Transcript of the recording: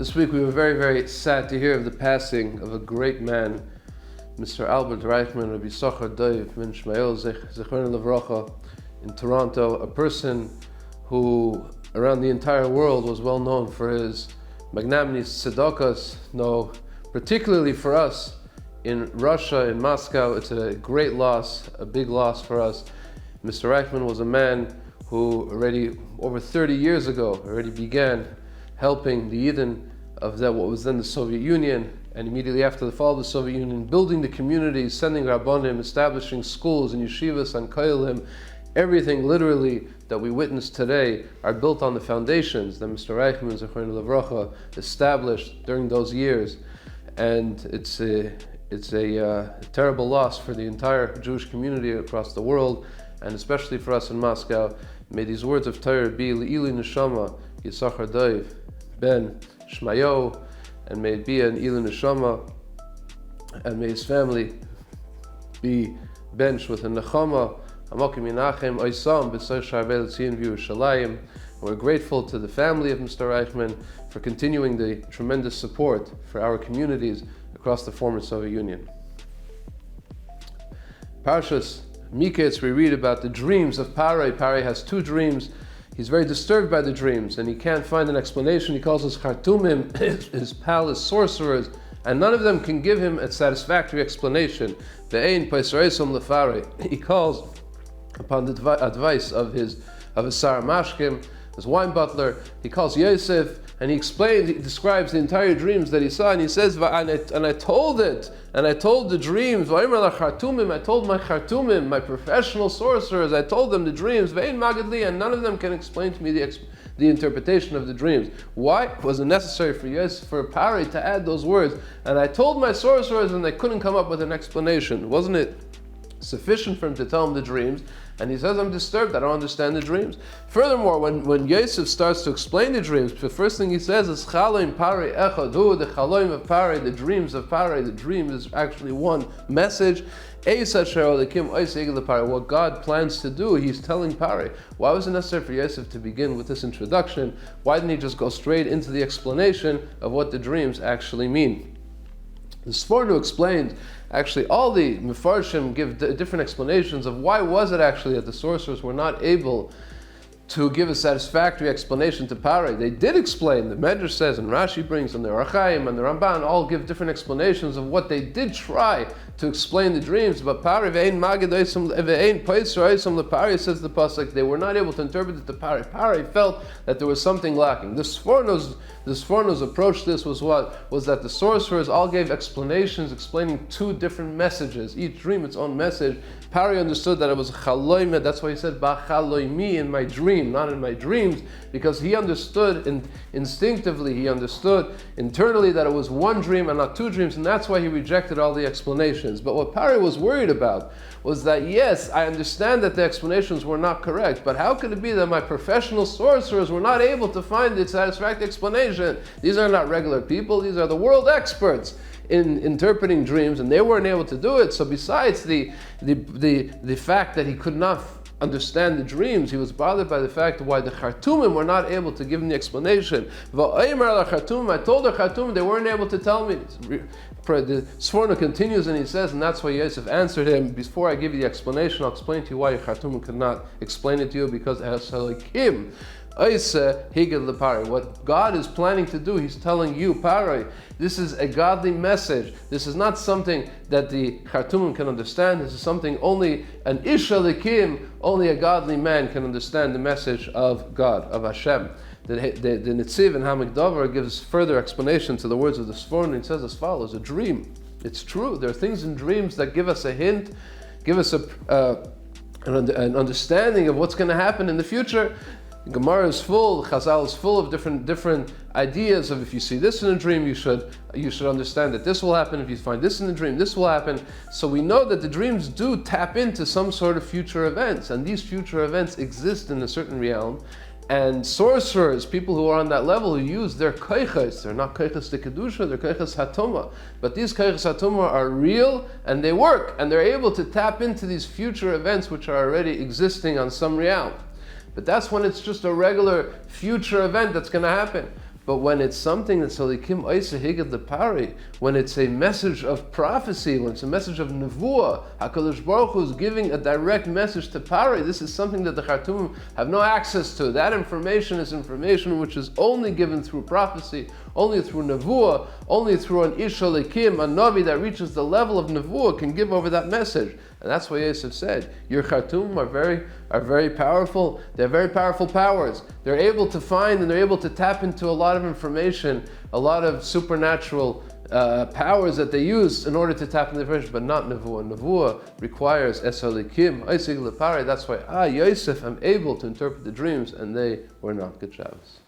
This week we were very, very sad to hear of the passing of a great man, Mr. Albert Reichman, Rabbi Socher Doiv Ben Shmael Zechron Levracha in Toronto, a person who around the entire world was well known for his magnanimous tzedakos. No, particularly for us in Russia, in Moscow, it's a great loss, a big loss for us. Mr. Reichman was a man who already over 30 years ago already began helping the Yidden of that what was then the Soviet Union, and immediately after the fall of the Soviet Union, building the communities, sending Rabbanim, establishing schools and yeshivas and koyelim. Everything literally that we witness today are built on the foundations that Mr. Reichman Zechron Levracha established during those years, and it's a terrible loss for the entire Jewish community across the world, and especially for us in Moscow. May these words of Torah be Le'ili Neshama Yisachar Doiv Ben Shmayo, and may it be an Ili Neshama, and may his family be benched with a Nechama. We're grateful to the family of Mr. Reichman for continuing the tremendous support for our communities across the former Soviet Union. Parshas Miketz, we read about the dreams of Parai. Parai has two dreams. He's very disturbed by the dreams, and he can't find an explanation. He calls his Khartoumim, his palace sorcerers, and none of them can give him a satisfactory explanation. He calls upon the advice of his Sar Mashkim, his wine butler. He calls Yosef, and he describes the entire dreams that he saw, and he says, and I told the dreams, I told my Khartoumim, my professional sorcerers, I told them the dreams, and none of them can explain to me the interpretation of the dreams. Why was it necessary for Parai to add those words? And I told my sorcerers, and they couldn't come up with an explanation. Wasn't it sufficient for him to tell him the dreams? And he says, I'm disturbed, I don't understand the dreams. Furthermore, when Yosef starts to explain the dreams, the first thing he says is, Chaloim Parai Echad, the Chaloim of Parai, the dreams of Parai. The dream is actually one message. What God plans to do, he's telling Parai. Why was it necessary for Yosef to begin with this introduction? Why didn't he just go straight into the explanation of what the dreams actually mean? The Sforno explains, actually all the Mefarshim give different explanations of why was it actually that the sorcerers were not able to give a satisfactory explanation to Parai. They did explain, the Medrash says, and Rashi brings, and the Arachaim and the Ramban all give different explanations of what they did try to explain the dreams, but Parai says the pasuk, they were not able to interpret it to Parai. Parai felt that there was something lacking. The Sforno's approach to this was that the sorcerers all gave explanations explaining two different messages, each dream its own message. Parai understood that it was chaloim, that's why he said ba'chaloimi, in my dream, not in my dreams, because he understood instinctively, he understood internally that it was one dream and not two dreams, and that's why he rejected all the explanations. But what Parai was worried about was that, yes, I understand that the explanations were not correct, but how could it be that my professional sorcerers were not able to find the satisfactory explanation? These are not regular people, these are the world experts in interpreting dreams, and they weren't able to do it. So besides the fact that he could not understand the dreams, he was bothered by the fact why the Khartoumim were not able to give him the explanation. I told the Khartoumim, they weren't able to tell me. The Sforno continues and he says, and that's why Yosef answered him, before I give you the explanation, I'll explain to you why your Khartoumim could not explain it to you, because Hashalikim what God is planning to do, he's telling you, Parai, this is a godly message. This is not something that the Khartoumim can understand. This is something only an Ishalikim, only a godly man can understand the message of God, of Hashem. The Netziv and Hamikdavar gives further explanation to the words of the Sforno. It says as follows: a dream, it's true. There are things in dreams that give us a hint, give us an understanding of what's going to happen in the future. Gemara is full, Chazal is full of different ideas of, if you see this in a dream, you should understand that this will happen. If you find this in the dream, this will happen. So we know that the dreams do tap into some sort of future events, and these future events exist in a certain realm. And sorcerers, people who are on that level, who use their koiches, they're not koiches de kedusha, they're koiches hatoma. But these koiches hatoma are real, and they work, and they're able to tap into these future events which are already existing on some realm. But that's when it's just a regular future event that's going to happen. But when it's something that's Halikim Oisa Higad Lepari, when it's a message of prophecy, when it's a message of Nevuah, HaKadosh Baruch Hu is giving a direct message to Pari, this is something that the Khartoumim have no access to. That information is information which is only given through prophecy, only through Nevuah, only through an Ish Halikim, a Navi that reaches the level of Nevuah can give over that message. And that's why Yosef said, your Khartoum are very powerful. They have very powerful powers. They're able to find and they're able to tap into a lot of information, a lot of supernatural powers that they use in order to tap into the information, but not Nevuah. Nevuah requires Esalikim, Oisig Lepari. That's why Yosef, I'm able to interpret the dreams, and they were not. Good Shabbos.